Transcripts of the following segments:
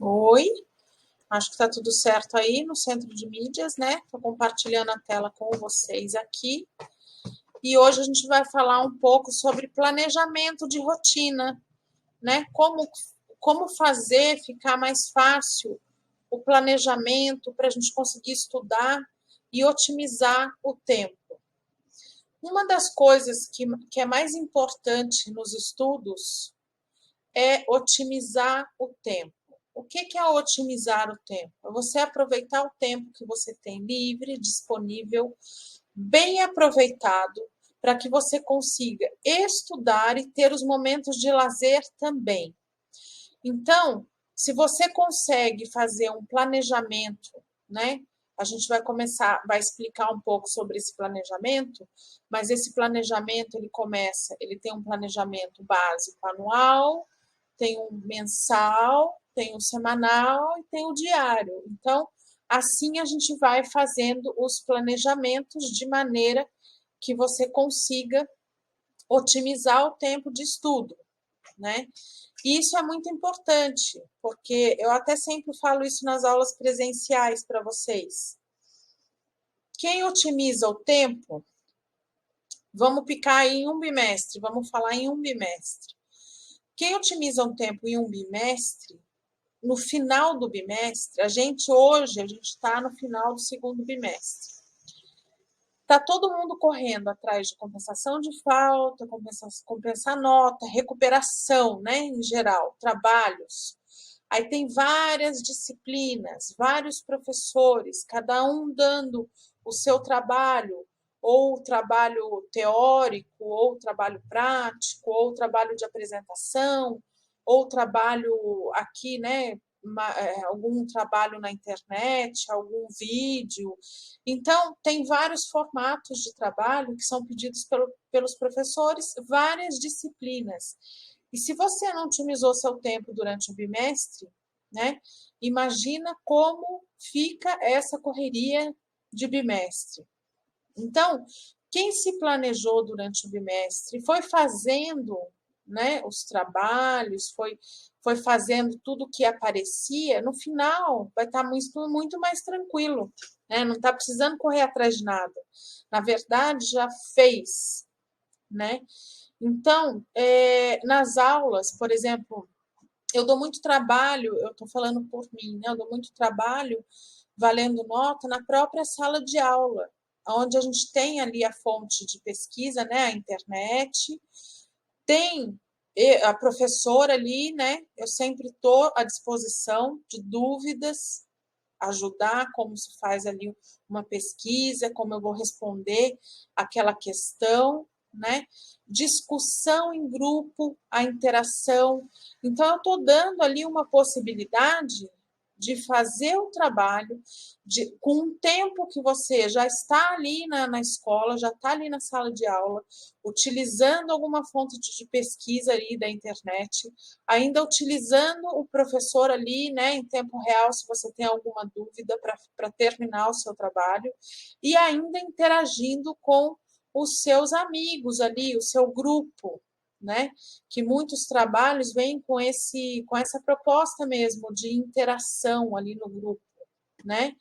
Oi, acho que está tudo certo aí no centro de mídias, né? Estou compartilhando a tela com vocês aqui. E hoje a gente vai falar um pouco sobre planejamento de rotina, né? Como fazer ficar mais fácil o planejamento para a gente conseguir estudar e otimizar o tempo. Uma das coisas que é mais importante nos estudos é otimizar o tempo. O que é otimizar o tempo? É você aproveitar o tempo que você tem livre, disponível, bem aproveitado, para que você consiga estudar e ter os momentos de lazer também. Então, se você consegue fazer um planejamento, né? A gente vai explicar um pouco sobre esse planejamento, mas esse planejamento ele tem um planejamento básico anual, tem um mensal, tem um semanal e tem o diário. Então, assim a gente vai fazendo os planejamentos de maneira que você consiga otimizar o tempo de estudo, né? E isso é muito importante, porque eu até sempre falo isso nas aulas presenciais para vocês. Quem otimiza o tempo, vamos picar em um bimestre, vamos falar em um bimestre. Quem otimiza o tempo em um bimestre, no final do bimestre, hoje a gente está no final do segundo bimestre. Está todo mundo correndo atrás de compensação de falta, compensar nota, recuperação, né, em geral, trabalhos. Aí tem várias disciplinas, vários professores, cada um dando o seu trabalho, ou trabalho teórico, ou trabalho prático, ou trabalho de apresentação, ou trabalho aqui, né, algum trabalho na internet, algum vídeo. Então, tem vários formatos de trabalho que são pedidos pelos professores, várias disciplinas. E se você não otimizou seu tempo durante o bimestre, né, imagina como fica essa correria de bimestre. Então, quem se planejou durante o bimestre foi fazendo, né, os trabalhos, foi fazendo tudo o que aparecia, no final vai estar muito mais tranquilo, né? Não está precisando correr atrás de nada. Na verdade, já fez, né? Então, nas aulas, por exemplo, eu dou muito trabalho, eu estou falando por mim, né? Eu dou muito trabalho valendo nota na própria sala de aula, onde a gente tem ali a fonte de pesquisa, né? A internet, tem a professora ali, né? Eu sempre estou à disposição de dúvidas, ajudar como se faz ali uma pesquisa, como eu vou responder aquela questão, né? Discussão em grupo, a interação. Então, eu estou dando ali uma possibilidade de fazer o trabalho com um tempo que você já está ali na escola, já está ali na sala de aula, utilizando alguma fonte de pesquisa ali da internet, ainda utilizando o professor ali, né, em tempo real, se você tem alguma dúvida para terminar o seu trabalho, e ainda interagindo com os seus amigos ali, o seu grupo, né? Que muitos trabalhos vêm com essa proposta mesmo de interação ali no grupo, né?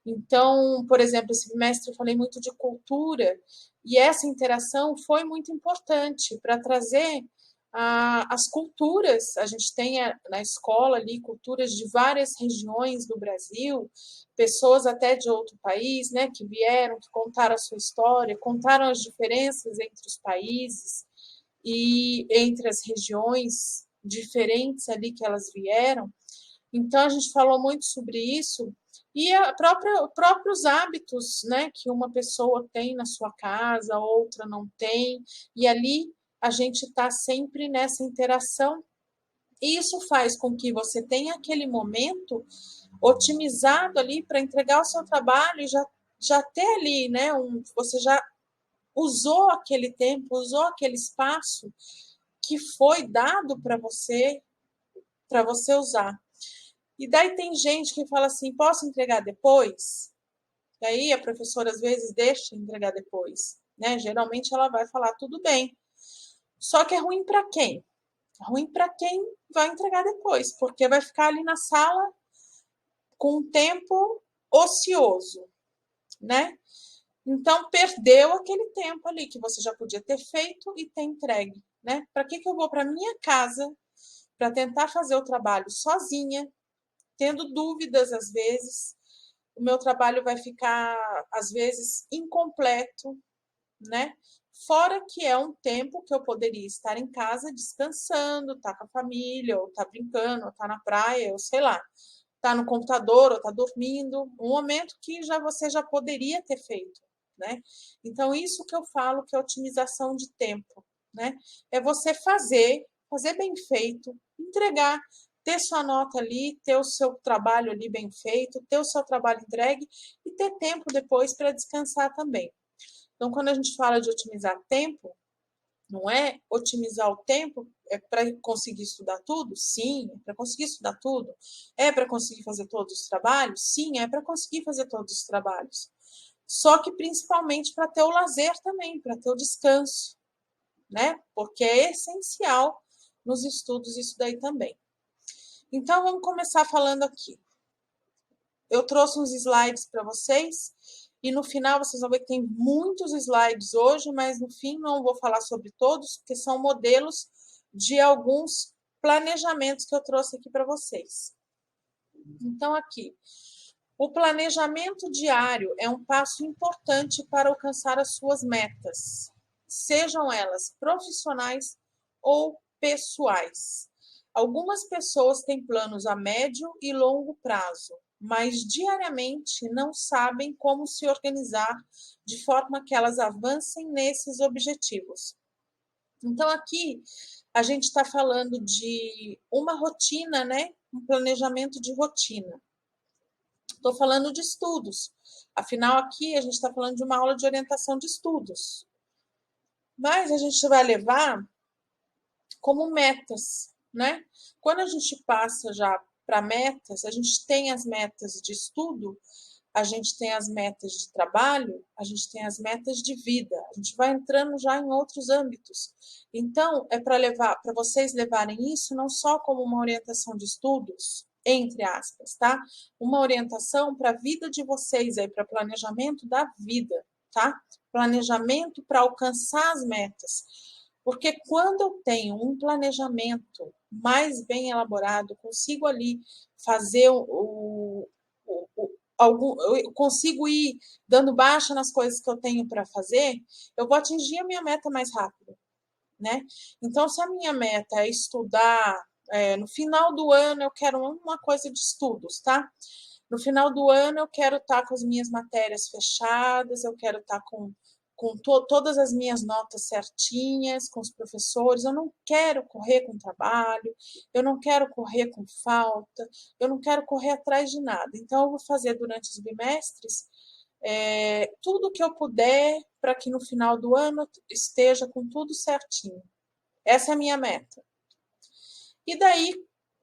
Então, por exemplo, esse bimestre eu falei muito de cultura, e essa interação foi muito importante para trazer as culturas. A gente tem na escola ali culturas de várias regiões do Brasil, pessoas até de outro país, né, que vieram, que contaram a sua história, contaram as diferenças entre os países e entre as regiões diferentes ali que elas vieram. Então, a gente falou muito sobre isso e próprios hábitos, né, que uma pessoa tem na sua casa, outra não tem, e ali a gente está sempre nessa interação. E isso faz com que você tenha aquele momento otimizado ali para entregar o seu trabalho e já ter ali, né, você já usou aquele tempo, usou aquele espaço que foi dado para você usar. E daí tem gente que fala assim: posso entregar depois? E aí a professora às vezes deixa entregar depois, né? Geralmente ela vai falar tudo bem. Só que é ruim para quem? Ruim para quem vai entregar depois, porque vai ficar ali na sala com um tempo ocioso, né? Então, perdeu aquele tempo ali que você já podia ter feito e ter entregue, né? Para que eu vou para minha casa para tentar fazer o trabalho sozinha, tendo dúvidas às vezes? O meu trabalho vai ficar, às vezes, incompleto, né? Fora que é um tempo que eu poderia estar em casa descansando, estar com a família, ou estar brincando, ou estar na praia, ou sei lá, estar no computador, ou estar dormindo, um momento que você já poderia ter feito, né? Então, isso que eu falo que é otimização de tempo, né? É você fazer bem feito, entregar, ter sua nota ali, ter o seu trabalho ali bem feito, ter o seu trabalho entregue e ter tempo depois para descansar também. Então, quando a gente fala de otimizar tempo, não é otimizar o tempo para conseguir estudar tudo? Sim, é para conseguir estudar tudo. É para conseguir fazer todos os trabalhos? Sim, é para conseguir fazer todos os trabalhos. Só que principalmente para ter o lazer também, para ter o descanso, né? Porque é essencial nos estudos isso daí também. Então, vamos começar falando aqui. Eu trouxe uns slides para vocês e no final vocês vão ver que tem muitos slides hoje, mas no fim não vou falar sobre todos, porque são modelos de alguns planejamentos que eu trouxe aqui para vocês. Então, aqui, o planejamento diário é um passo importante para alcançar as suas metas, sejam elas profissionais ou pessoais. Algumas pessoas têm planos a médio e longo prazo, mas diariamente não sabem como se organizar de forma que elas avancem nesses objetivos. Então, aqui a gente está falando de uma rotina, né? Um planejamento de rotina. Estou falando de estudos. Afinal, aqui a gente está falando de uma aula de orientação de estudos. Mas a gente vai levar como metas, né? Quando a gente passa já para metas, a gente tem as metas de estudo, a gente tem as metas de trabalho, a gente tem as metas de vida. A gente vai entrando já em outros âmbitos. Então, é para vocês levarem isso não só como uma orientação de estudos, entre aspas, tá? Uma orientação para a vida de vocês aí, para planejamento da vida, tá? Planejamento para alcançar as metas. Porque quando eu tenho um planejamento mais bem elaborado, consigo ali fazer eu consigo ir dando baixa nas coisas que eu tenho para fazer, eu vou atingir a minha meta mais rápido, né? Então, se a minha meta é estudar, no final do ano eu quero uma coisa de estudos, tá? No final do ano eu quero estar com as minhas matérias fechadas, eu quero estar com todas as minhas notas certinhas, com os professores, eu não quero correr com trabalho, eu não quero correr com falta, eu não quero correr atrás de nada. Então, eu vou fazer durante os bimestres tudo que eu puder para que no final do ano esteja com tudo certinho. Essa é a minha meta. E daí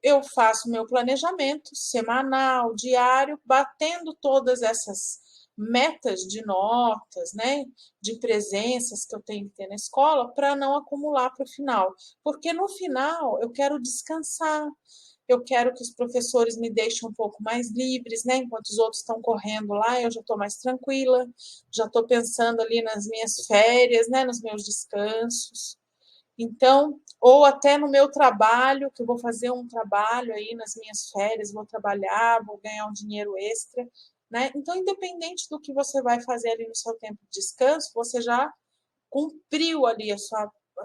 eu faço meu planejamento semanal, diário, batendo todas essas metas de notas, né, de presenças que eu tenho que ter na escola para não acumular para o final. Porque no final eu quero descansar, eu quero que os professores me deixem um pouco mais livres, né? Enquanto os outros estão correndo lá, eu já estou mais tranquila, já estou pensando ali nas minhas férias, né? Nos meus descansos. Então, ou até no meu trabalho, que eu vou fazer um trabalho aí nas minhas férias, vou trabalhar, vou ganhar um dinheiro extra, né? Então, independente do que você vai fazer ali no seu tempo de descanso, você já cumpriu ali a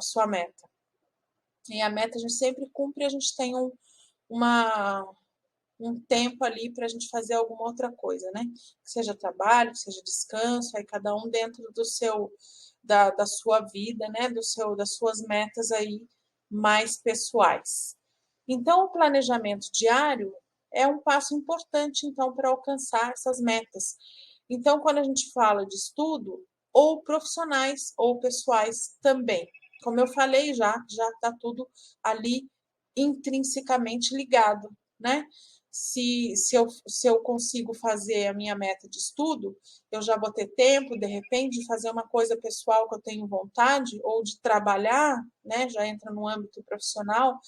sua meta. E a meta a gente sempre cumpre, a gente tem um tempo ali para a gente fazer alguma outra coisa, né? Que seja trabalho, que seja descanso, aí cada um dentro da sua vida, né? Das suas metas aí mais pessoais. Então, o planejamento diário é um passo importante, então, para alcançar essas metas. Então, quando a gente fala de estudo, ou profissionais ou pessoais também. Como eu falei já está tudo ali intrinsecamente ligado, né? se eu consigo fazer a minha meta de estudo, eu já vou ter tempo, de repente, de fazer uma coisa pessoal que eu tenho vontade, ou de trabalhar, né? Já entra no âmbito profissional.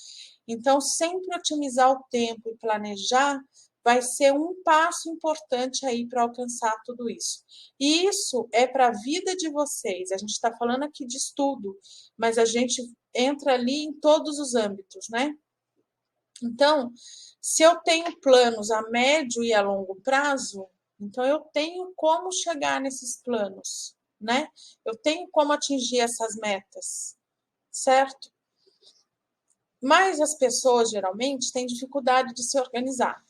Então, sempre otimizar o tempo e planejar vai ser um passo importante aí para alcançar tudo isso. E isso é para a vida de vocês. A gente está falando aqui de estudo, mas a gente entra ali em todos os âmbitos, né? Então, se eu tenho planos a médio e a longo prazo, então eu tenho como chegar nesses planos, né? Eu tenho como atingir essas metas, certo? Mas as pessoas geralmente têm dificuldade de se organizar,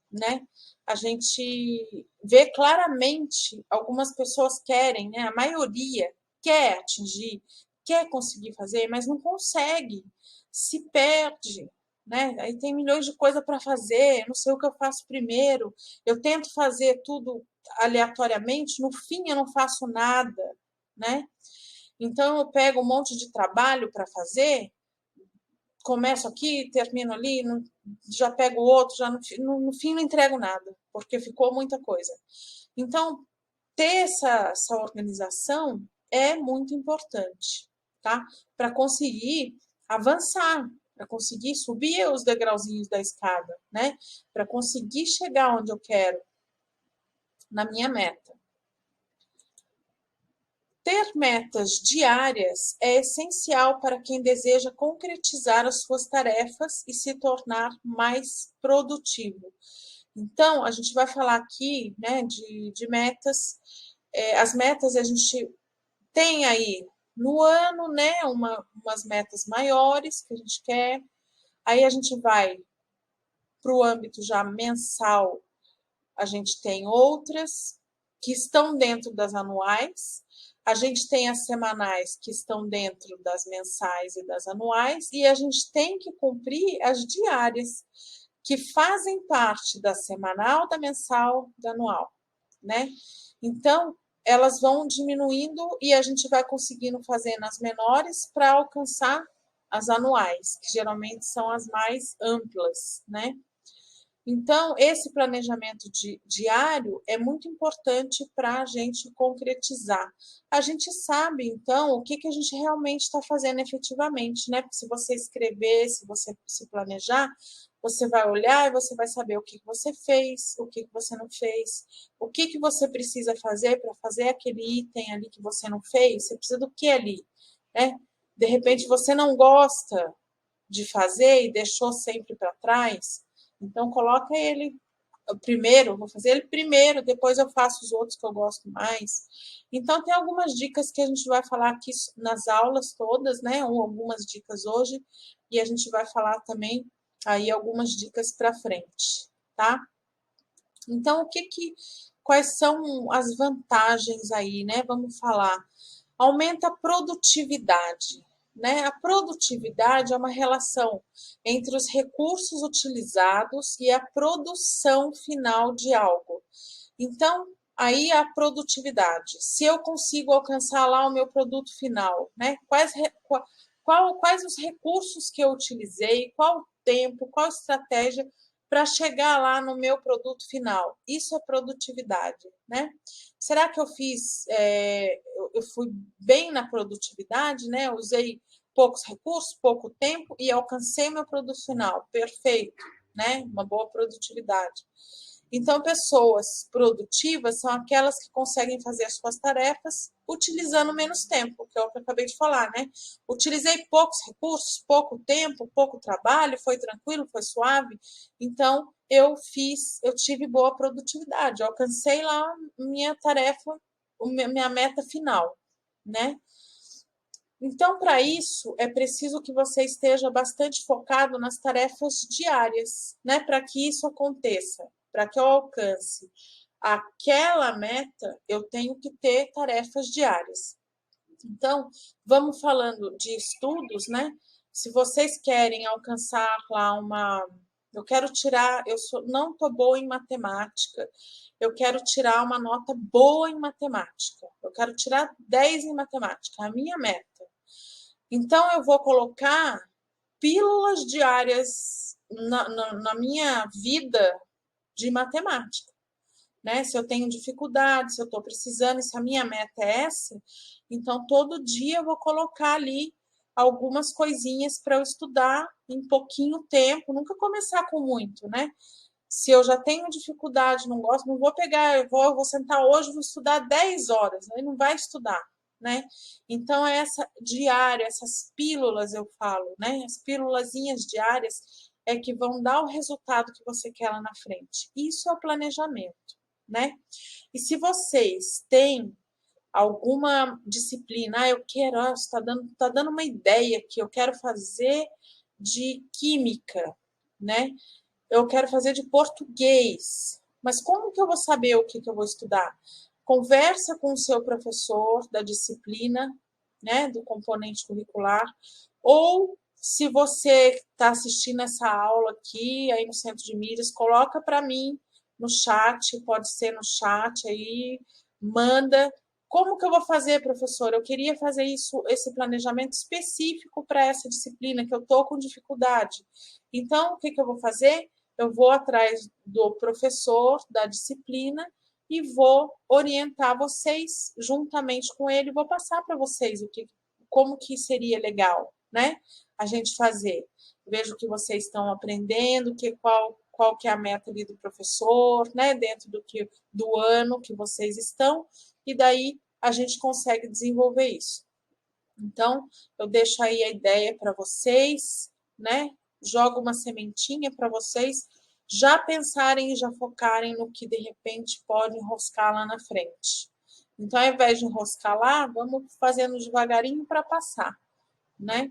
né? A gente vê claramente algumas pessoas querem, né? A maioria quer atingir, quer conseguir fazer, mas não consegue, se perde, né? Aí tem milhões de coisas para fazer, não sei o que eu faço primeiro, eu tento fazer tudo aleatoriamente, no fim eu não faço nada, né? Então eu pego um monte de trabalho para fazer, começo aqui, termino ali, já pego outro, já no fim não entrego nada, porque ficou muita coisa. Então, ter essa organização é muito importante, tá? Para conseguir avançar, para conseguir subir os degrauzinhos da escada, né? Para conseguir chegar onde eu quero, na minha meta. Ter metas diárias é essencial para quem deseja concretizar as suas tarefas e se tornar mais produtivo. Então, a gente vai falar aqui, né, de metas. As metas a gente tem aí no ano, né, umas metas maiores que a gente quer. Aí a gente vai para o âmbito já mensal, a gente tem outras que estão dentro das anuais, a gente tem as semanais que estão dentro das mensais e das anuais, e a gente tem que cumprir as diárias, que fazem parte da semanal, da mensal, da anual, né? Então, elas vão diminuindo e a gente vai conseguindo fazer nas menores para alcançar as anuais, que geralmente são as mais amplas, né? Então, esse planejamento diário é muito importante para a gente concretizar. A gente sabe, então, o que a gente realmente está fazendo efetivamente, né? Porque se você escrever, se você se planejar, você vai olhar e você vai saber o que você fez, o que você não fez, o que você precisa fazer para fazer aquele item ali que você não fez, você precisa do que ali, né? De repente, você não gosta de fazer e deixou sempre para trás, então coloca ele primeiro, vou fazer ele primeiro, depois eu faço os outros que eu gosto mais. Então tem algumas dicas que a gente vai falar aqui nas aulas todas, né? Ou algumas dicas hoje, e a gente vai falar também aí algumas dicas para frente, tá? Então quais são as vantagens aí, né? Vamos falar. Aumenta a produtividade, né? A produtividade é uma relação entre os recursos utilizados e a produção final de algo. Então, aí a produtividade. Se eu consigo alcançar lá o meu produto final, né? Quais os recursos que eu utilizei, qual o tempo, qual a estratégia para chegar lá no meu produto final. Isso é produtividade, né? Será que eu eu fui bem na produtividade, né? Eu usei poucos recursos, pouco tempo e alcancei meu produto final. Perfeito, né? Uma boa produtividade. Então, pessoas produtivas são aquelas que conseguem fazer as suas tarefas utilizando menos tempo, que é o que eu acabei de falar, né? Utilizei poucos recursos, pouco tempo, pouco trabalho, foi tranquilo, foi suave. Então, eu tive boa produtividade, alcancei lá minha tarefa, minha meta final, né? Então, para isso, é preciso que você esteja bastante focado nas tarefas diárias, né? Para que isso aconteça, para que eu alcance aquela meta, eu tenho que ter tarefas diárias. Então, vamos falando de estudos, né? Se vocês querem alcançar lá eu quero tirar, não estou boa em matemática, eu quero tirar uma nota boa em matemática, eu quero tirar 10 em matemática, a minha meta. Então, eu vou colocar pílulas diárias na minha vida de matemática, né? Se eu tenho dificuldade, se eu estou precisando, se a minha meta é essa, então todo dia eu vou colocar ali algumas coisinhas para eu estudar em pouquinho tempo, nunca começar com muito, né? Se eu já tenho dificuldade, não gosto, não vou pegar, eu vou sentar hoje, vou estudar 10 horas, aí não vai estudar, né? Então, essa diária, essas pílulas, eu falo, né? As pílulazinhas diárias é que vão dar o resultado que você quer lá na frente. Isso é o planejamento, né? E se vocês têm alguma disciplina, eu quero, tá dando uma ideia aqui, eu quero fazer de química, né? Eu quero fazer de português. Mas como que eu vou saber o que eu vou estudar? Conversa com o seu professor da disciplina, né, do componente curricular, ou se você está assistindo essa aula aqui, aí no Centro de Mídias, coloca para mim no chat, pode ser no chat aí, manda. Como que eu vou fazer, professor? Eu queria fazer isso, esse planejamento específico para essa disciplina, que eu estou com dificuldade. Então, o que eu vou fazer? Eu vou atrás do professor da disciplina e vou orientar vocês juntamente com ele, vou passar para vocês como que seria legal, né? A gente fazer. Vejo que vocês estão aprendendo, qual que é a meta ali do professor, né? Dentro do ano que vocês estão, e daí a gente consegue desenvolver isso. Então, eu deixo aí a ideia para vocês, né? Jogo uma sementinha para vocês já pensarem e já focarem no que de repente pode enroscar lá na frente. Então, ao invés de enroscar lá, vamos fazendo devagarinho para passar, né?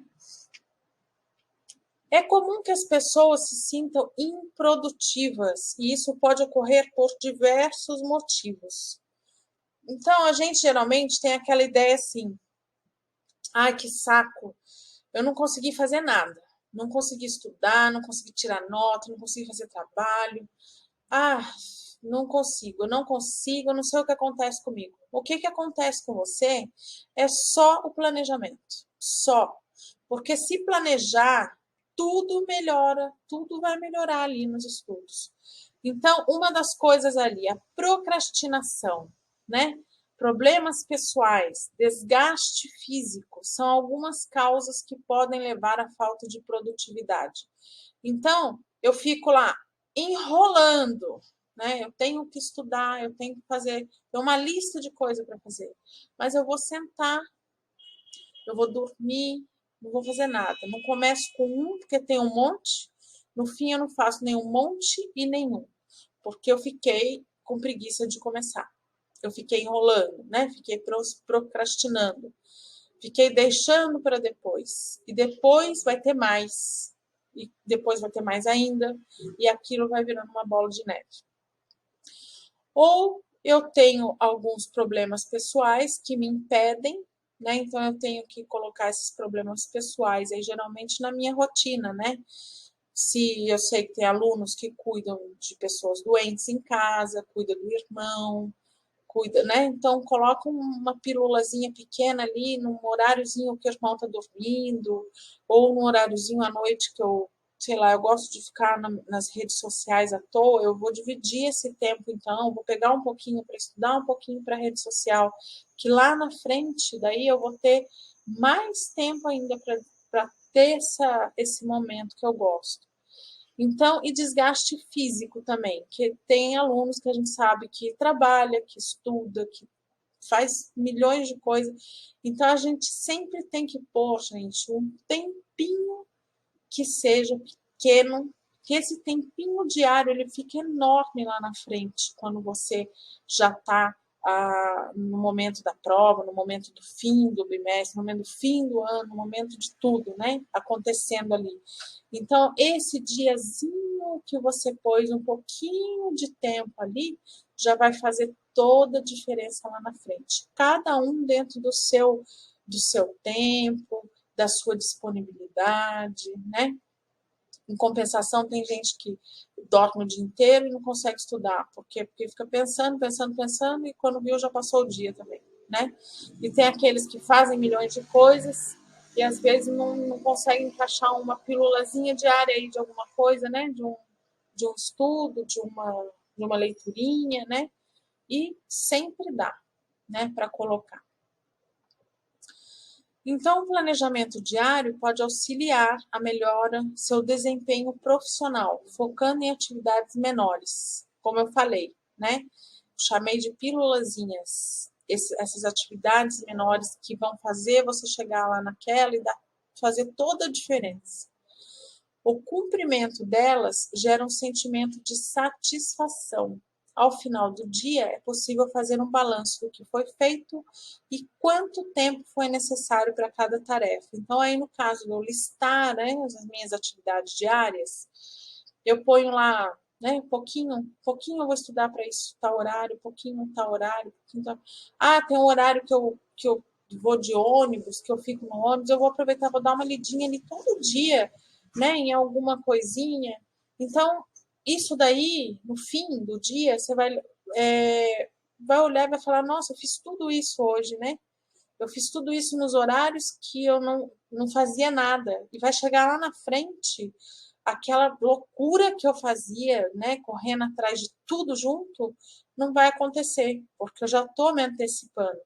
É comum que as pessoas se sintam improdutivas e isso pode ocorrer por diversos motivos. Então, a gente geralmente tem aquela ideia assim: ai, que saco, eu não consegui fazer nada. Não consegui estudar, não consegui tirar nota, não consegui fazer trabalho. Ah, não consigo, eu não sei o que acontece comigo. O que acontece com você é só o planejamento. Só. Porque se planejar, tudo melhora, tudo vai melhorar ali nos estudos. Então, uma das coisas ali, a procrastinação, né? Problemas pessoais, desgaste físico, são algumas causas que podem levar à falta de produtividade. Então, eu fico lá enrolando, né? Eu tenho que estudar, eu tenho que fazer, tem uma lista de coisas para fazer, mas eu vou sentar, eu vou dormir, não vou fazer nada. Não começo com um, porque tem um monte, no fim eu não faço nenhum monte e nenhum, porque eu fiquei com preguiça de começar. Eu fiquei enrolando, né? Fiquei procrastinando. Fiquei deixando para depois. E depois vai ter mais. E depois vai ter mais ainda. E aquilo vai virando uma bola de neve. Ou eu tenho alguns problemas pessoais que me impedem, né? Então eu tenho que colocar esses problemas pessoais aí geralmente na minha rotina, né? Se eu sei que tem alunos que cuidam de pessoas doentes em casa, cuida do irmão, cuida, né? Então coloca uma pirulazinha pequena ali num horáriozinho que o irmão tá dormindo, ou num horáriozinho à noite que eu, sei lá, eu gosto de ficar nas redes sociais à toa, eu vou dividir esse tempo então, vou pegar um pouquinho para estudar, um pouquinho para rede social, que lá na frente daí eu vou ter mais tempo ainda para ter esse momento que eu gosto. Então, e desgaste físico também, que tem alunos que a gente sabe que trabalha, que estuda, que faz milhões de coisas. Então, a gente sempre tem que pôr, gente, um tempinho que seja pequeno, que esse tempinho diário ele fique enorme lá na frente, quando você já está no momento da prova, no momento do fim do bimestre, no momento do fim do ano, no momento de tudo, né, acontecendo ali. Então, esse diazinho que você pôs um pouquinho de tempo ali, já vai fazer toda a diferença lá na frente. Cada um dentro do seu tempo, da sua disponibilidade, né? Em compensação, tem gente que dorme o dia inteiro e não consegue estudar. Por quê? Porque fica pensando, pensando, pensando e quando viu já passou o dia também, né? E tem aqueles que fazem milhões de coisas e às vezes não consegue encaixar uma pílulazinha diária aí de alguma coisa, né? De um estudo, de uma leiturinha, né? E sempre dá, né, para colocar. Então, o planejamento diário pode auxiliar a melhora seu desempenho profissional, focando em atividades menores, como eu falei, né? Chamei de pílulazinhas, essas atividades menores que vão fazer você chegar lá naquela e fazer toda a diferença. O cumprimento delas gera um sentimento de satisfação. Ao final do dia, é possível fazer um balanço do que foi feito e quanto tempo foi necessário para cada tarefa. Então, aí no caso de eu listar, né, as minhas atividades diárias, eu ponho lá, né, pouquinho eu vou estudar para isso, tal horário, pouquinho tal horário, pouquinho tal... Ah, tem um horário que eu vou de ônibus, que eu fico no ônibus, eu vou aproveitar, vou dar uma lidinha ali todo dia, né, em alguma coisinha. Então, isso daí, no fim do dia, você vai olhar e vai falar, nossa, eu fiz tudo isso hoje, né? Eu fiz tudo isso nos horários que eu não fazia nada. E vai chegar lá na frente, aquela loucura que eu fazia, né, correndo atrás de tudo junto, não vai acontecer, porque eu já estou me antecipando.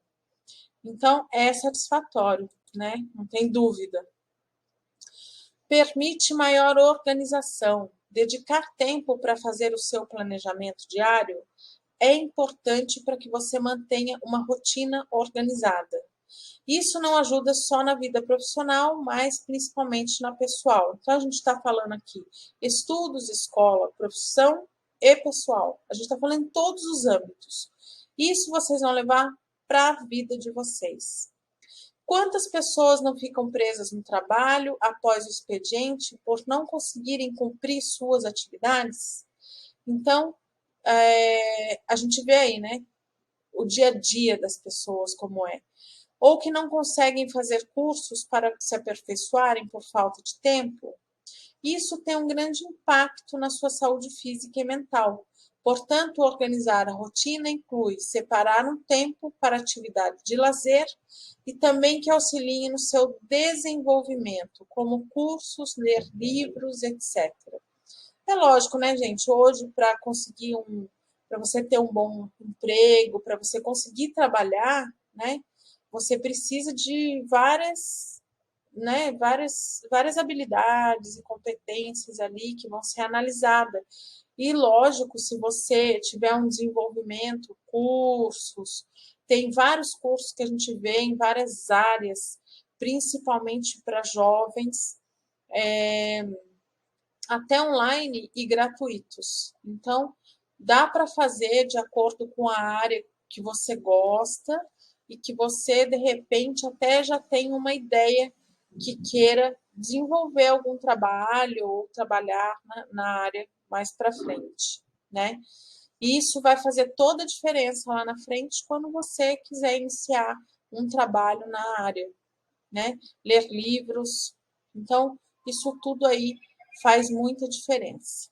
Então, é satisfatório, né? Não tem dúvida. Permite maior organização. Dedicar tempo para fazer o seu planejamento diário é importante para que você mantenha uma rotina organizada. Isso não ajuda só na vida profissional, mas principalmente na pessoal. Então, a gente está falando aqui estudos, escola, profissão e pessoal. A gente está falando em todos os âmbitos. Isso vocês vão levar para a vida de vocês. Quantas pessoas não ficam presas no trabalho após o expediente por não conseguirem cumprir suas atividades? Então, a gente vê aí, né, o dia a dia das pessoas como é. Ou que não conseguem fazer cursos para se aperfeiçoarem por falta de tempo. Isso tem um grande impacto na sua saúde física e mental. Portanto, organizar a rotina inclui separar um tempo para atividade de lazer e também que auxiliem no seu desenvolvimento, como cursos, ler livros, etc. É lógico, né, gente? Hoje, para você ter um bom emprego, para você conseguir trabalhar, né, você precisa de várias habilidades e competências ali que vão ser analisadas. E lógico, se você tiver um desenvolvimento, cursos, tem vários cursos que a gente vê em várias áreas, principalmente para jovens, até online e gratuitos. Então, dá para fazer de acordo com a área que você gosta e que você, de repente, até já tem uma ideia que queira desenvolver algum trabalho ou trabalhar na área mais para frente, né? E isso vai fazer toda a diferença lá na frente quando você quiser iniciar um trabalho na área, né? Ler livros. Então, isso tudo aí faz muita diferença.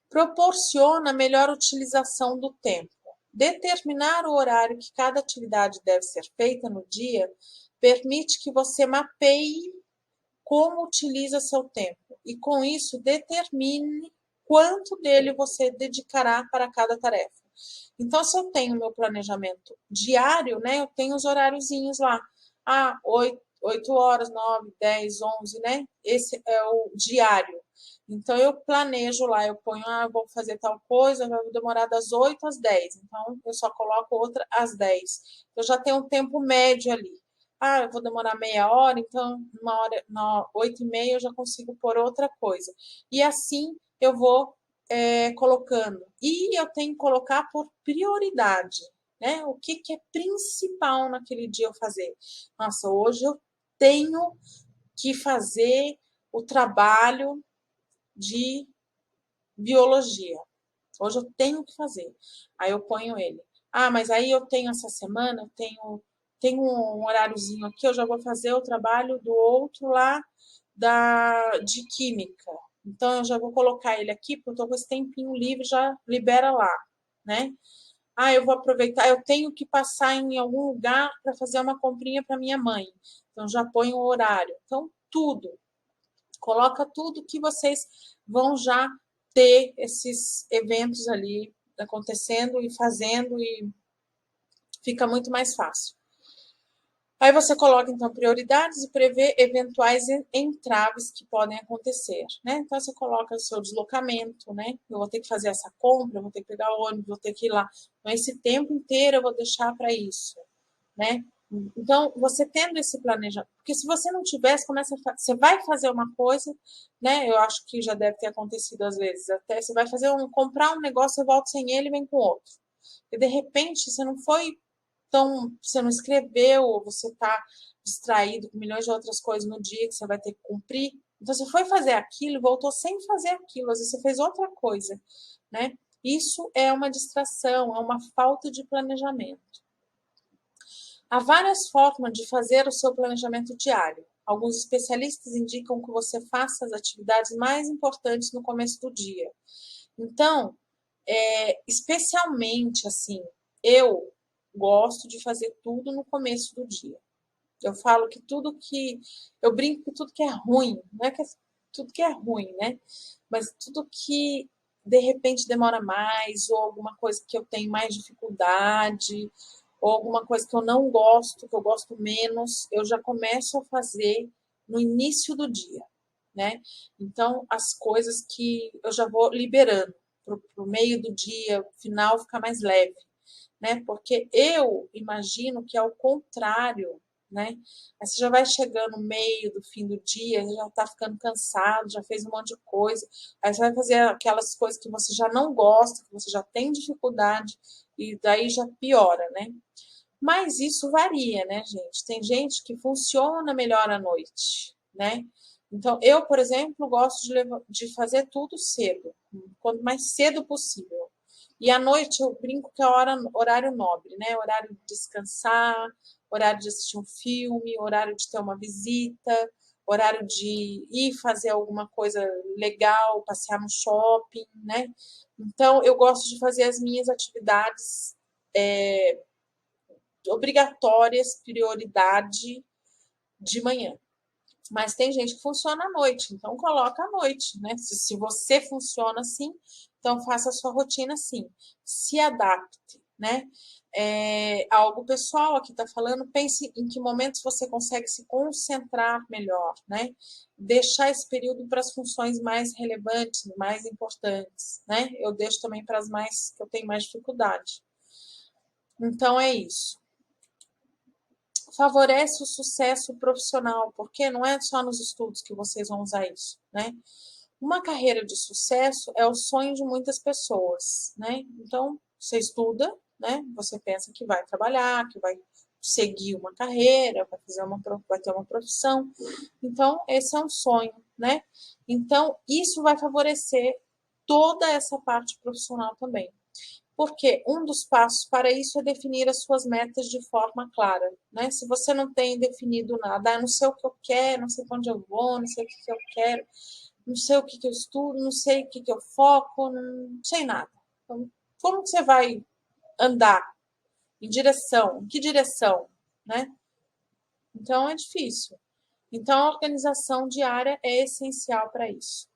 Proporciona melhor utilização do tempo. Determinar o horário que cada atividade deve ser feita no dia permite que você mapeie como utiliza seu tempo e, com isso, determine quanto dele você dedicará para cada tarefa. Então, se eu tenho meu planejamento diário, né, eu tenho os horáriozinhos lá. 8 horas, 9, 10, 11, né? Esse é o diário. Então, eu planejo lá, eu ponho, vou fazer tal coisa, vai demorar das 8 às 10. Então, eu só coloco outra às 10. Eu já tenho um tempo médio ali. Eu vou demorar meia hora, então, 8h30 eu já consigo pôr outra coisa. E assim eu vou colocando. E eu tenho que colocar por prioridade, né? O que é principal naquele dia eu fazer? Nossa, hoje eu tenho que fazer o trabalho de biologia. Hoje eu tenho que fazer. Aí eu ponho ele. Mas aí eu tenho essa semana, eu tenho um horáriozinho aqui, eu já vou fazer o trabalho do outro lá de química. Então eu já vou colocar ele aqui, porque eu tô com esse tempinho livre, já libera lá, né? eu vou aproveitar, eu tenho que passar em algum lugar para fazer uma comprinha para minha mãe. Então, já põe o horário. Então, tudo. Coloca tudo que vocês vão já ter esses eventos ali acontecendo e fazendo e fica muito mais fácil. Aí você coloca, então, prioridades e prevê eventuais entraves que podem acontecer, né? Então, você coloca o seu deslocamento, né? Eu vou ter que fazer essa compra, eu vou ter que pegar o ônibus, vou ter que ir lá. Então, esse tempo inteiro eu vou deixar para isso, né? Então, você tendo esse planejamento, porque se você não tivesse, você vai fazer uma coisa, né? Eu acho que já deve ter acontecido às vezes, até você vai comprar um negócio, você volta sem ele e vem com outro. E de repente, você não foi você não escreveu, ou você está distraído com milhões de outras coisas no dia que você vai ter que cumprir. Então, você foi fazer aquilo e voltou sem fazer aquilo. Às vezes você fez outra coisa, né? Isso é uma distração, é uma falta de planejamento. Há várias formas de fazer o seu planejamento diário. Alguns especialistas indicam que você faça as atividades mais importantes no começo do dia. Então, especialmente assim, eu gosto de fazer tudo no começo do dia. Eu falo que eu brinco que tudo que é ruim, não é que tudo que é ruim, né? Mas tudo que de repente demora mais, ou alguma coisa que eu tenho mais dificuldade, ou alguma coisa que eu não gosto, que eu gosto menos, eu já começo a fazer no início do dia, né? Então, as coisas que eu já vou liberando para o meio do dia, o final fica mais leve, né? Porque eu imagino que é o contrário, né? Aí você já vai chegando no meio do fim do dia, já está ficando cansado, já fez um monte de coisa, aí você vai fazer aquelas coisas que você já não gosta, que você já tem dificuldade, e daí já piora, né? Mas isso varia, né, gente? Tem gente que funciona melhor à noite, né? Então, eu, por exemplo, gosto de fazer tudo cedo, quanto mais cedo possível. E à noite eu brinco que é horário nobre, né? Horário de descansar, horário de assistir um filme, horário de ter uma visita, horário de ir fazer alguma coisa legal, passear no shopping, né? Então, eu gosto de fazer as minhas atividades obrigatórias, prioridade de manhã. Mas tem gente que funciona à noite, então coloca à noite, né? Se você funciona assim, então faça a sua rotina assim. Se adapte, né? Algo pessoal aqui está falando, pense em que momentos você consegue se concentrar melhor, né? Deixar esse período para as funções mais relevantes, mais importantes, né? Eu deixo também para as mais que eu tenho mais dificuldade. Então é isso. Favorece o sucesso profissional, porque não é só nos estudos que vocês vão usar isso, né? Uma carreira de sucesso é o sonho de muitas pessoas, né? Então, você estuda, né? Você pensa que vai trabalhar, que vai seguir uma carreira, vai ter uma profissão. Então, esse é um sonho, né? Então, isso vai favorecer toda essa parte profissional também. Porque um dos passos para isso é definir as suas metas de forma clara, né? Se você não tem definido nada, não sei o que eu quero, não sei para onde eu vou, não sei o que eu quero, não sei o que eu estudo, não sei o que eu foco, não sei nada. Então, como você vai andar? Em direção? Em que direção? Né? Então, é difícil. Então, a organização diária é essencial para isso.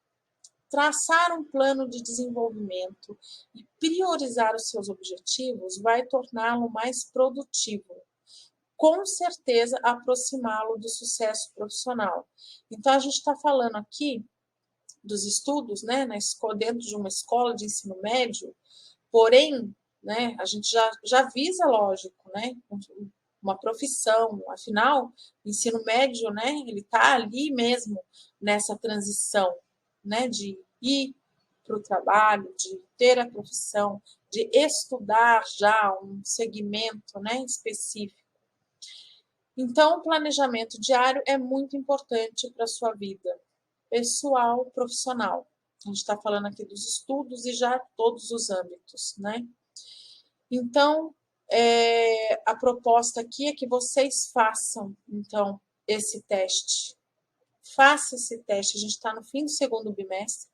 Traçar um plano de desenvolvimento e priorizar os seus objetivos vai torná-lo mais produtivo. Com certeza, aproximá-lo do sucesso profissional. Então, a gente está falando aqui dos estudos, né, dentro de uma escola de ensino médio, porém, né, a gente já visa, lógico, né, uma profissão, afinal, o ensino médio, né, ele está ali mesmo nessa transição, né, de ir para o trabalho, de ter a profissão, de estudar já um segmento, né, específico. Então, o planejamento diário é muito importante para a sua vida pessoal, profissional. A gente está falando aqui dos estudos e já todos os âmbitos, né? Então, a proposta aqui é que vocês façam, então, esse teste. Faça esse teste. A gente está no fim do segundo bimestre.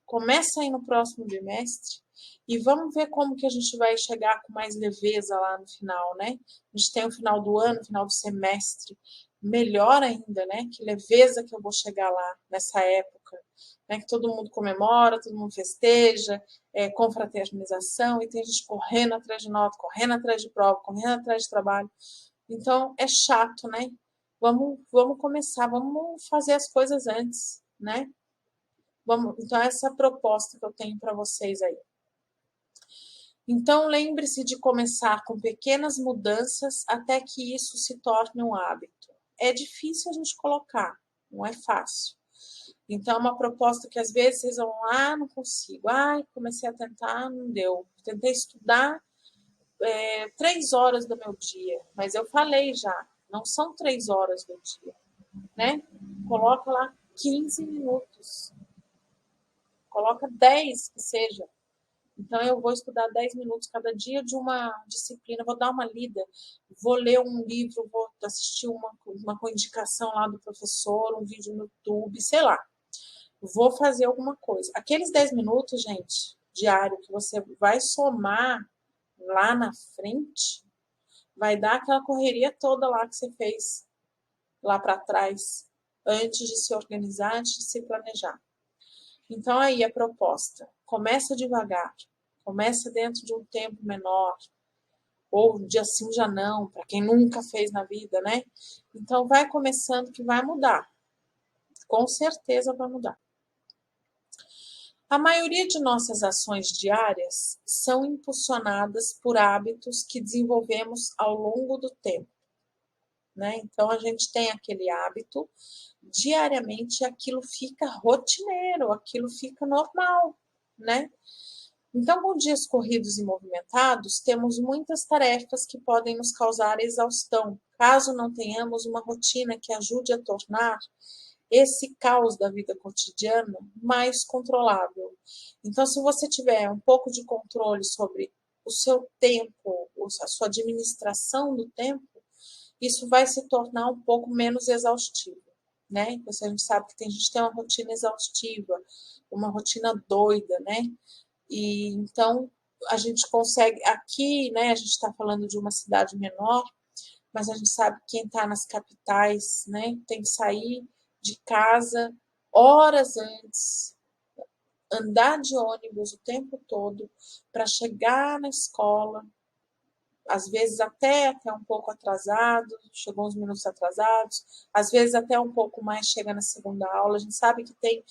Começa aí no próximo bimestre E vamos ver como que a gente vai chegar com mais leveza lá no final, né? A gente tem o final do ano, final do semestre, melhor ainda, né? Que leveza que eu vou chegar lá nessa época, né? Que todo mundo comemora, todo mundo festeja, confraternização, e tem gente correndo atrás de nota, correndo atrás de prova, correndo atrás de trabalho. Então é chato, né? Vamos começar, vamos fazer as coisas antes, né? Então essa é a proposta que eu tenho para vocês aí. Então, lembre-se de começar com pequenas mudanças até que isso se torne um hábito. É difícil a gente colocar, não é fácil. Então, é uma proposta que às vezes vocês vão lá, não consigo. Ai, comecei a tentar, não deu. Tentei estudar 3 horas do meu dia, mas eu falei já, não são 3 horas do dia, né? Coloca lá 15 minutos. Coloca 10 que seja. Então, eu vou estudar 10 minutos cada dia de uma disciplina, vou dar uma lida, vou ler um livro, vou assistir uma indicação lá do professor, um vídeo no YouTube, sei lá. Vou fazer alguma coisa. Aqueles 10 minutos, gente, diário, que você vai somar lá na frente, vai dar aquela correria toda lá que você fez lá para trás, antes de se organizar, antes de se planejar. Então, aí a proposta. Começa devagar. Começa dentro de um tempo menor. Ou um dia sim, já não, para quem nunca fez na vida, né? Então, vai começando que vai mudar. Com certeza vai mudar. A maioria de nossas ações diárias são impulsionadas por hábitos que desenvolvemos ao longo do tempo, né? Então, a gente tem aquele hábito, diariamente aquilo fica rotineiro, aquilo fica normal, né? Então, com dias corridos e movimentados, temos muitas tarefas que podem nos causar exaustão, caso não tenhamos uma rotina que ajude a tornar esse caos da vida cotidiana mais controlável. Então, se você tiver um pouco de controle sobre o seu tempo, a sua administração do tempo, isso vai se tornar um pouco menos exaustivo, né? Porque a gente sabe que tem gente que tem uma rotina exaustiva, uma rotina doida, né? E então a gente consegue aqui, né? A gente está falando de uma cidade menor, mas a gente sabe que quem está nas capitais, né? Tem que sair de casa horas antes, andar de ônibus o tempo todo para chegar na escola, às vezes até um pouco atrasado, chegou uns minutos atrasados, às vezes até um pouco mais chega na segunda aula. A gente sabe que tem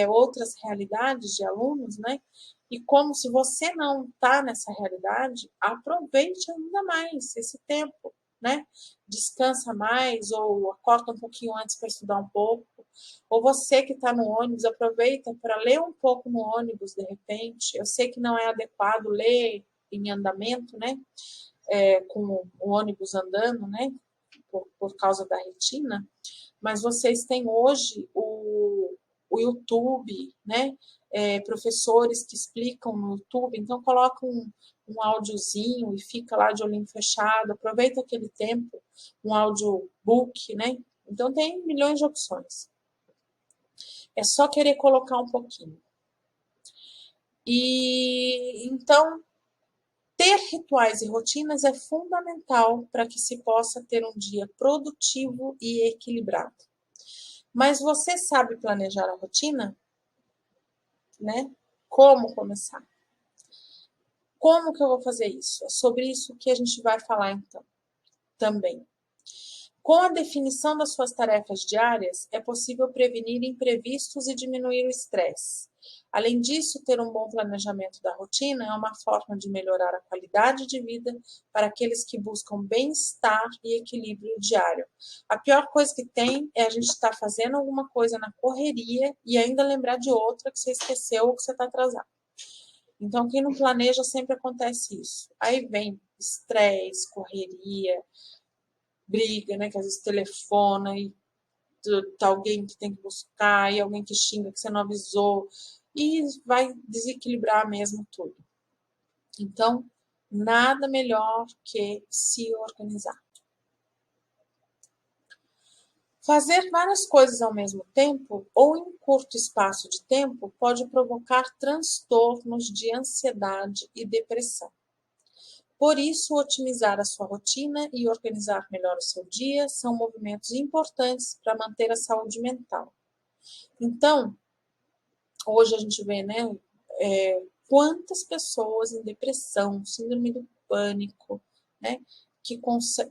outras realidades de alunos, né? E como se você não está nessa realidade, aproveite ainda mais esse tempo, né? Descansa mais ou acorda um pouquinho antes para estudar um pouco. Ou você que está no ônibus, aproveita para ler um pouco no ônibus, de repente. Eu sei que não é adequado ler em andamento, né? Com o ônibus andando, né? Por causa da retina, mas vocês têm hoje o YouTube, né? Professores que explicam no YouTube, então coloca um áudiozinho e fica lá de olhinho fechado, aproveita aquele tempo, um audiobook, né? Então tem milhões de opções. É só querer colocar um pouquinho. E então ter rituais e rotinas é fundamental para que se possa ter um dia produtivo e equilibrado. Mas você sabe planejar a rotina? Né? Como começar? Como que eu vou fazer isso? É sobre isso que a gente vai falar então, também. Com a definição das suas tarefas diárias, é possível prevenir imprevistos e diminuir o estresse. Além disso, ter um bom planejamento da rotina é uma forma de melhorar a qualidade de vida para aqueles que buscam bem-estar e equilíbrio diário. A pior coisa que tem é a gente estar fazendo alguma coisa na correria e ainda lembrar de outra que você esqueceu ou que você está atrasado. Então, quem não planeja sempre acontece isso. Aí vem estresse, correria, briga, né? Que às vezes telefona e tá alguém que tem que buscar e alguém que xinga que você não avisou e vai desequilibrar mesmo tudo. Então, nada melhor que se organizar. Fazer várias coisas ao mesmo tempo ou em curto espaço de tempo pode provocar transtornos de ansiedade e depressão. Por isso, otimizar a sua rotina e organizar melhor o seu dia são movimentos importantes para manter a saúde mental. Então, hoje a gente vê, né, quantas pessoas em depressão, síndrome do pânico, né,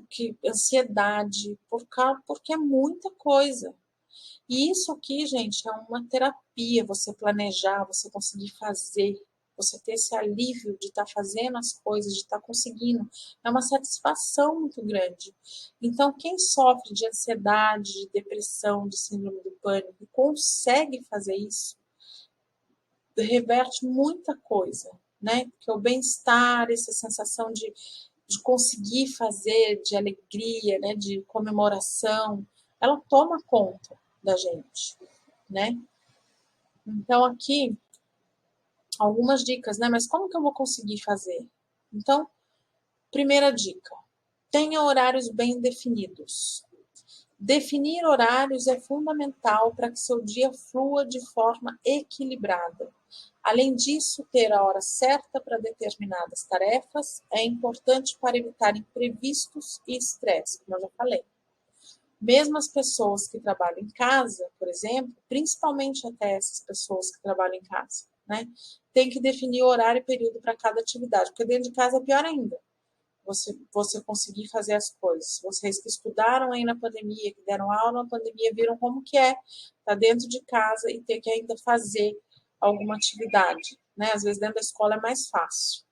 que ansiedade, porque é muita coisa. E isso aqui, gente, é uma terapia, você planejar, você conseguir fazer, você ter esse alívio de estar fazendo as coisas, de estar conseguindo, é uma satisfação muito grande. Então, quem sofre de ansiedade, de depressão, de síndrome do pânico, e consegue fazer isso, reverte muita coisa, né? Porque o bem-estar, essa sensação de conseguir fazer, de alegria, né? De comemoração, ela toma conta da gente, né? Então, aqui, algumas dicas, né? Mas como que eu vou conseguir fazer? Então, primeira dica, tenha horários bem definidos. Definir horários é fundamental para que seu dia flua de forma equilibrada. Além disso, ter a hora certa para determinadas tarefas é importante para evitar imprevistos e estresse, como eu já falei. Mesmo as pessoas que trabalham em casa, por exemplo, principalmente até essas pessoas que trabalham em casa, né? Tem que definir horário e período para cada atividade, porque dentro de casa é pior ainda. Você conseguir fazer as coisas. Vocês que estudaram aí na pandemia, que deram aula na pandemia, viram como que é estar dentro de casa e ter que ainda fazer alguma atividade, né? Às vezes dentro da escola é mais fácil.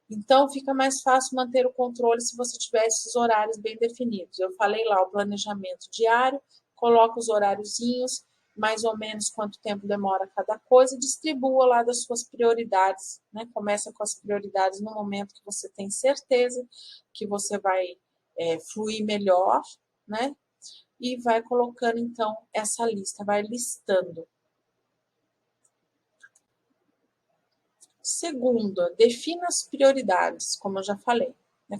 Então, fica mais fácil manter o controle se você tiver esses horários bem definidos. Eu falei lá o planejamento diário, coloca os horáriozinhos, mais ou menos quanto tempo demora cada coisa, e distribua lá das suas prioridades, né? Começa com as prioridades no momento que você tem certeza que você vai fluir melhor, né? E vai colocando, então, essa lista, vai listando. Segunda, defina as prioridades, como eu já falei.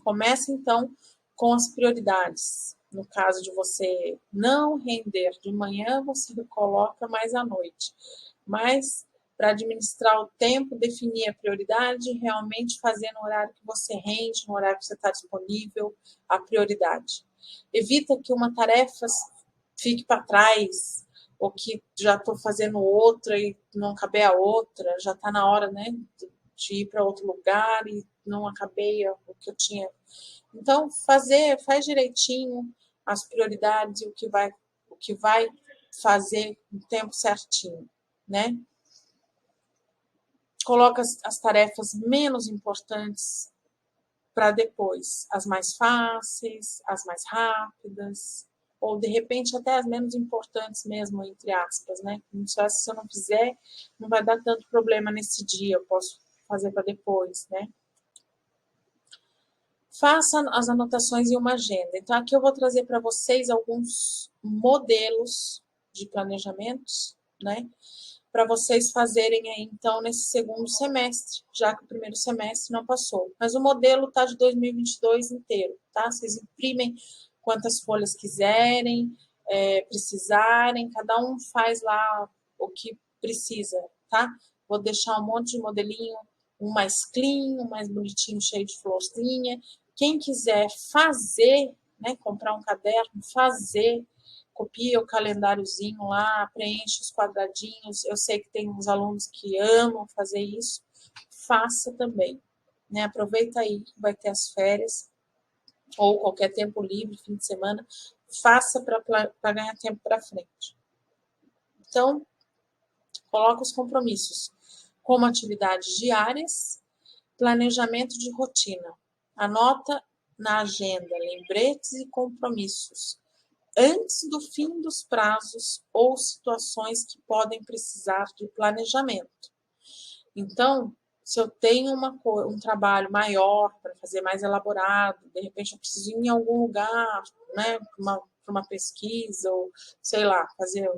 Comece, então, com as prioridades. No caso de você não render de manhã, você coloca mais à noite. Mas, para administrar o tempo, definir a prioridade, realmente fazer no horário que você rende, no horário que você está disponível, a prioridade. Evita que uma tarefa fique para trás, ou que já estou fazendo outra e não acabei a outra, já está na hora, né, de ir para outro lugar e não acabei o que eu tinha. Então, faz direitinho as prioridades e o que vai fazer no tempo certinho, né? Coloca as tarefas menos importantes para depois, as mais fáceis, as mais rápidas, ou de repente até as menos importantes mesmo, entre aspas, né? Só se eu não fizer, não vai dar tanto problema nesse dia, eu posso fazer para depois, né? Faça as anotações em uma agenda. Então, aqui eu vou trazer para vocês alguns modelos de planejamentos, né? Para vocês fazerem aí, então, nesse segundo semestre, já que o primeiro semestre não passou. Mas o modelo tá de 2022 inteiro, tá? Vocês imprimem quantas folhas quiserem, precisarem, cada um faz lá o que precisa, tá? Vou deixar um monte de modelinho, um mais clean, um mais bonitinho, cheio de florzinha. Quem quiser fazer, né, comprar um caderno, fazer, copia o calendáriozinho lá, preenche os quadradinhos. Eu sei que tem uns alunos que amam fazer isso. Faça também, né? Aproveita aí que vai ter as férias ou qualquer tempo livre, fim de semana. Faça para ganhar tempo para frente. Então, coloca os compromissos como atividades diárias, planejamento de rotina. Anota na agenda lembretes e compromissos antes do fim dos prazos ou situações que podem precisar de planejamento. Então, se eu tenho um trabalho maior para fazer mais elaborado, de repente eu preciso ir em algum lugar, né, para uma pesquisa, ou sei lá, fazer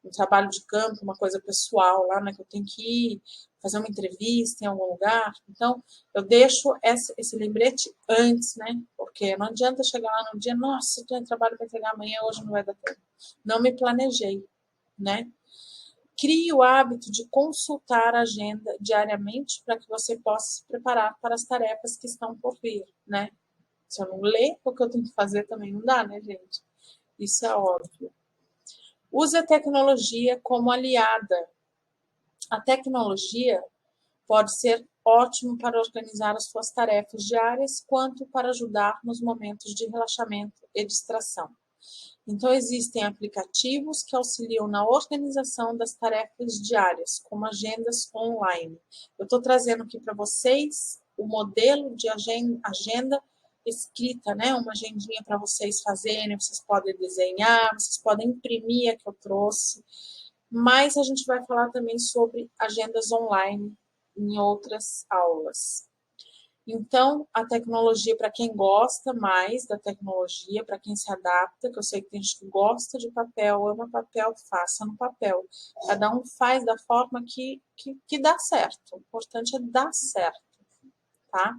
um trabalho de campo, uma coisa pessoal lá, né, que eu tenho que ir fazer uma entrevista em algum lugar. Então, eu deixo esse lembrete antes, né? Porque não adianta chegar lá no dia, nossa, eu tenho trabalho para entregar amanhã, hoje não vai dar tempo. Não me planejei, né? Crie o hábito de consultar a agenda diariamente para que você possa se preparar para as tarefas que estão por vir, né? Se eu não ler o que eu tenho que fazer também não dá, né, gente? Isso é óbvio. Use a tecnologia como aliada. A tecnologia pode ser ótimo para organizar as suas tarefas diárias, quanto para ajudar nos momentos de relaxamento e distração. Então, existem aplicativos que auxiliam na organização das tarefas diárias, como agendas online. Eu estou trazendo aqui para vocês o modelo de agenda escrita, né? Uma agendinha para vocês fazerem, vocês podem desenhar, vocês podem imprimir a que eu trouxe. Mas a gente vai falar também sobre agendas online em outras aulas. Então, a tecnologia, para quem gosta mais da tecnologia, para quem se adapta, que eu sei que tem gente que gosta de papel, ama papel, faça no papel. Cada um faz da forma que dá certo. O importante é dar certo, tá?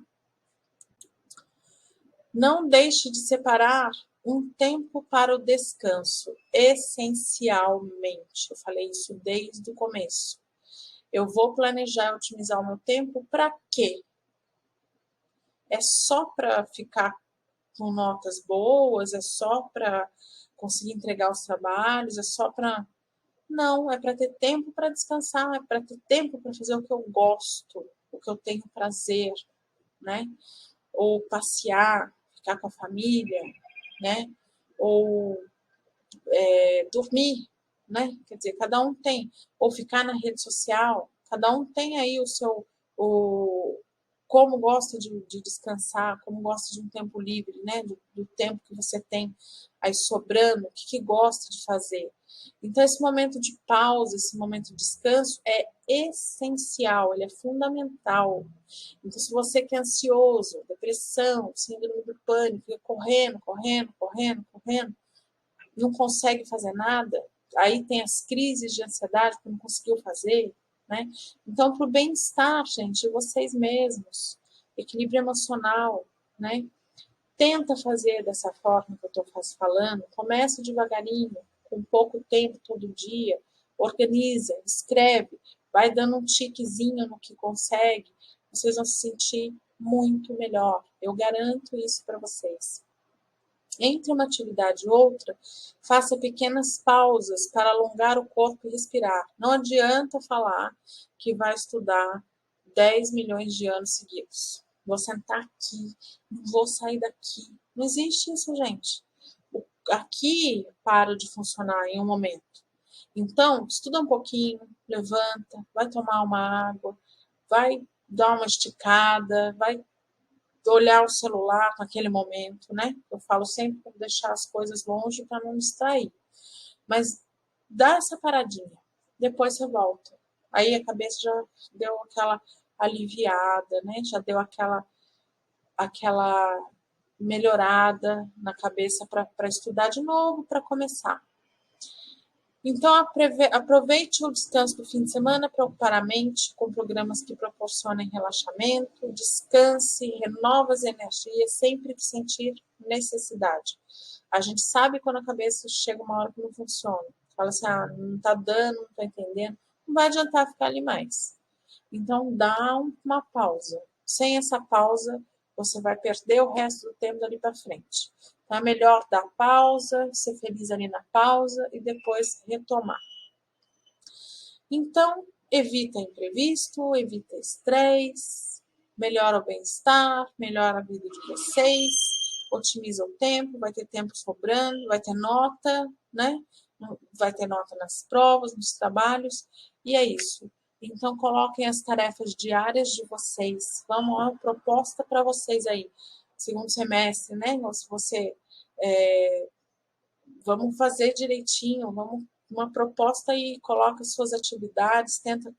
Não deixe de separar um tempo para o descanso, essencialmente. Eu falei isso desde o começo. Eu vou planejar, otimizar o meu tempo para quê? É só para ficar com notas boas? É só para conseguir entregar os trabalhos? É só para... Não, é para ter tempo para descansar, é para ter tempo para fazer o que eu gosto, o que eu tenho prazer, né? Ou passear, ficar com a família, né? Ou dormir, né? Quer dizer, cada um tem. Ou ficar na rede social, cada um tem aí o seu... como gosta de descansar, como gosta de um tempo livre, né? Do tempo que você tem aí sobrando, o que gosta de fazer. Então, esse momento de pausa, esse momento de descanso é essencial, ele é fundamental. Então, se você que é ansioso, depressão, síndrome do pânico, fica correndo, correndo, correndo, correndo, não consegue fazer nada, aí tem as crises de ansiedade que não conseguiu fazer, né? Então, para o bem-estar, gente, de vocês mesmos, equilíbrio emocional, né? Tenta fazer dessa forma que eu estou falando, começa devagarinho, com pouco tempo todo dia, organiza, escreve, vai dando um tiquezinho no que consegue, vocês vão se sentir muito melhor. Eu garanto isso para vocês. Entre uma atividade e outra, faça pequenas pausas para alongar o corpo e respirar. Não adianta falar que vai estudar 10 milhões de anos seguidos. Vou sentar aqui, não vou sair daqui. Não existe isso, gente. Aqui para de funcionar em um momento. Então, estuda um pouquinho, levanta, vai tomar uma água, vai dar uma esticada, vai olhar o celular naquele momento, né? Eu falo sempre para deixar as coisas longe para não distrair. Mas dá essa paradinha, depois você volta. Aí a cabeça já deu aquela aliviada, né? Já deu aquela melhorada na cabeça para estudar de novo, para começar. Então, aproveite o descanso do fim de semana para ocupar a mente com programas que proporcionem relaxamento, descanse, renova as energias sempre que sentir necessidade. A gente sabe quando a cabeça chega uma hora que não funciona. Fala assim, não está dando, não estou entendendo. Não vai adiantar ficar ali mais. Então, dá uma pausa. Sem essa pausa, você vai perder o resto do tempo dali para frente. Então, é melhor dar pausa, ser feliz ali na pausa e depois retomar. Então, evita imprevisto, evita estresse, melhora o bem-estar, melhora a vida de vocês, otimiza o tempo, vai ter tempo sobrando, vai ter nota, né? Vai ter nota nas provas, nos trabalhos, e é isso. Então, coloquem as tarefas diárias de vocês. Vamos lá, uma proposta para vocês aí. Segundo semestre, né? Ou se você... vamos fazer direitinho, vamos uma proposta e coloca suas atividades, tenta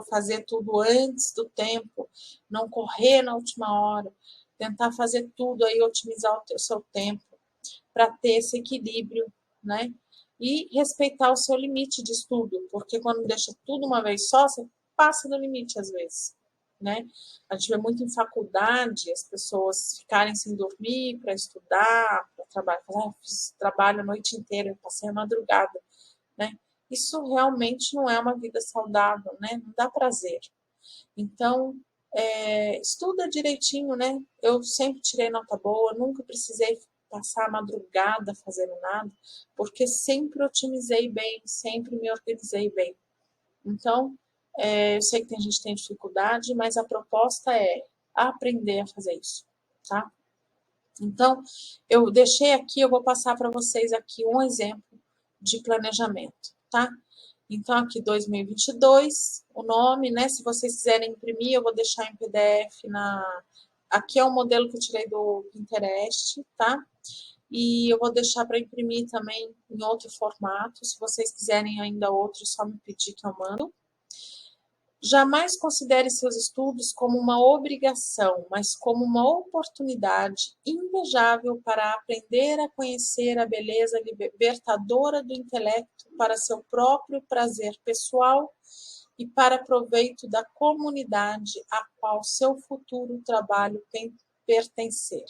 fazer tudo antes do tempo, não correr na última hora, tentar fazer tudo aí, otimizar o seu tempo, para ter esse equilíbrio, né? E respeitar o seu limite de estudo, porque quando deixa tudo uma vez só, você passa do limite às vezes, né? A gente vê muito em faculdade as pessoas ficarem sem dormir para estudar, para trabalhar. Fiz trabalho a noite inteira, eu passei a madrugada, né? Isso realmente não é uma vida saudável, né? Não dá prazer. Então, estuda direitinho, né? Eu sempre tirei nota boa, nunca precisei passar a madrugada fazendo nada, porque sempre otimizei bem, sempre me organizei bem. Então, eu sei que tem gente que tem dificuldade, mas a proposta é aprender a fazer isso, tá? Então, eu deixei aqui, eu vou passar para vocês aqui um exemplo de planejamento, tá? Então, aqui 2022, o nome, né? Se vocês quiserem imprimir, eu vou deixar em PDF na. Aqui é o modelo que eu tirei do Pinterest, tá? E eu vou deixar para imprimir também em outro formato. Se vocês quiserem ainda outro, é só me pedir que eu mando. Jamais considere seus estudos como uma obrigação, mas como uma oportunidade invejável para aprender a conhecer a beleza libertadora do intelecto para seu próprio prazer pessoal e para proveito da comunidade a qual seu futuro trabalho tem pertencer.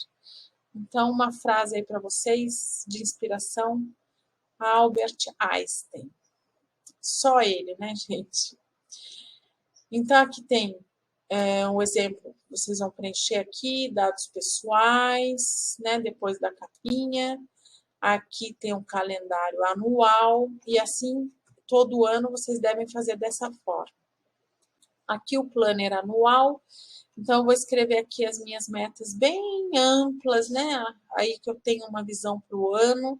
Então, uma frase aí para vocês de inspiração, Albert Einstein. Só ele, né, gente? Então, aqui tem um exemplo, vocês vão preencher aqui, dados pessoais, né, depois da capinha. Aqui tem um calendário anual, e assim, todo ano vocês devem fazer dessa forma. Aqui o planner anual, então eu vou escrever aqui as minhas metas bem amplas, né, aí que eu tenho uma visão para o ano.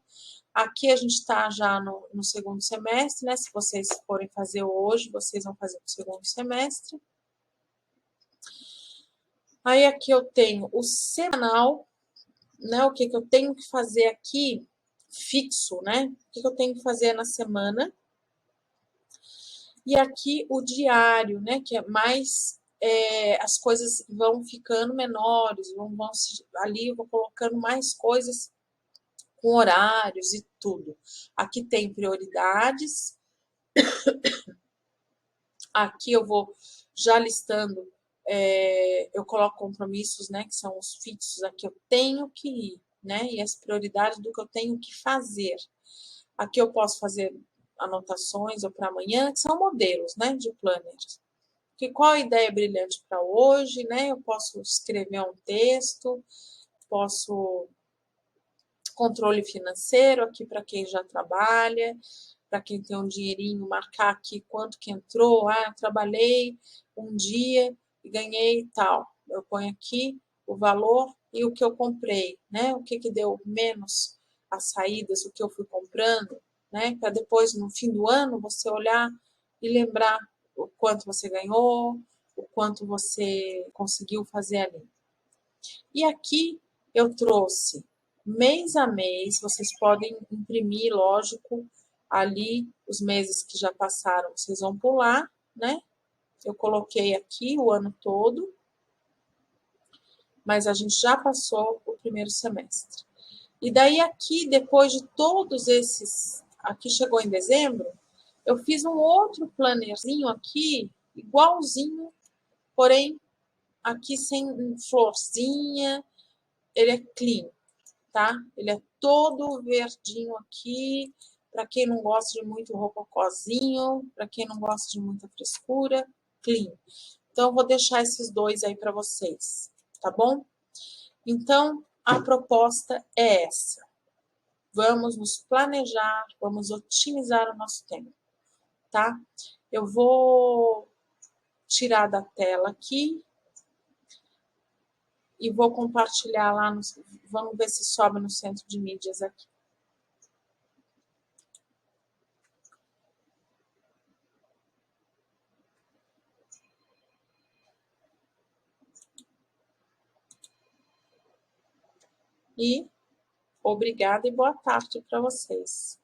Aqui a gente está já no segundo semestre, né, se vocês forem fazer hoje, vocês vão fazer no segundo semestre. Aí aqui eu tenho o semanal, né? O que eu tenho que fazer aqui fixo, né? O que eu tenho que fazer na semana. E aqui o diário, né? Que é mais as coisas vão ficando menores, ali eu vou colocando mais coisas com horários e tudo. Aqui tem prioridades. Aqui eu vou já listando, eu coloco compromissos, né, que são os fixos, aqui eu tenho que ir, né, e as prioridades do que eu tenho que fazer. Aqui eu posso fazer anotações ou para amanhã, que são modelos, né, de planners. Que qual a ideia brilhante para hoje, né? Eu posso escrever um texto, posso controle financeiro aqui para quem já trabalha, para quem tem um dinheirinho, marcar aqui quanto que entrou. Ah, trabalhei um dia e ganhei tal. Eu ponho aqui o valor e o que eu comprei, né? O que deu menos as saídas, o que eu fui comprando, né? Para depois, no fim do ano, você olhar e lembrar o quanto você ganhou, o quanto você conseguiu fazer ali. E aqui eu trouxe mês a mês, vocês podem imprimir, lógico, ali os meses que já passaram, vocês vão pular, né? Eu coloquei aqui o ano todo, mas a gente já passou o primeiro semestre. E daí aqui, depois de todos esses, aqui chegou em dezembro, eu fiz um outro plannerzinho aqui, igualzinho, porém aqui sem florzinha, ele é clean, tá? Ele é todo verdinho aqui, para quem não gosta de muito rococozinho, para quem não gosta de muita frescura, clean. Então, eu vou deixar esses dois aí para vocês, tá bom? Então, a proposta é essa. Vamos nos planejar, vamos otimizar o nosso tempo, tá? Eu vou tirar da tela aqui e vou compartilhar lá, vamos ver se sobe no centro de mídias aqui. E obrigada e boa tarde para vocês.